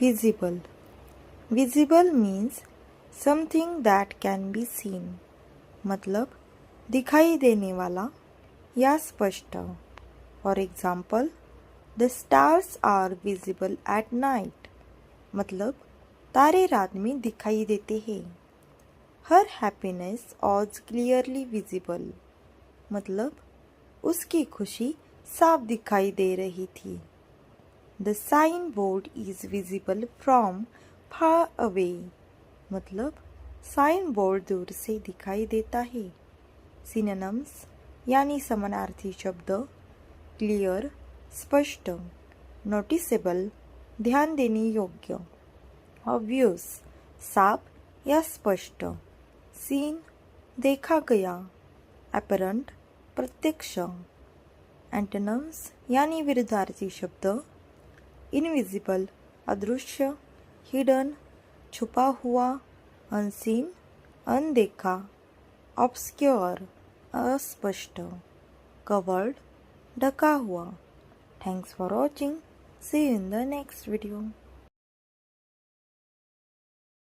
Visible. Visible means something that can be seen. मतलब दिखाई देने वाला या स्पष्ट. For example, the stars are visible at night. मतलब तारे रात में दिखाई देते हैं. Her happiness was clearly visible. मतलब उसकी खुशी साफ दिखाई दे रही थी. The signboard is visible from far away. मतलब साइन बोर्ड दूर से दिखाई देता है. Synonyms यानी समानार्थी शब्द. क्लियर स्पष्ट. नोटिसेबल ध्यान देने योग्य. ऑब्वियस साफ या स्पष्ट. सीन देखा गया. अपरेंट प्रत्यक्ष. एंटोनिम्स यानी विरुद्धार्थी शब्द. इनविजिबल अदृश्य. हिडन छुपा हुआ. अनसीन अनदेखा. ऑब्स्क्योर अस्पष्ट. कवर्ड ढका हुआ. Thanks for watching. See you in the next video.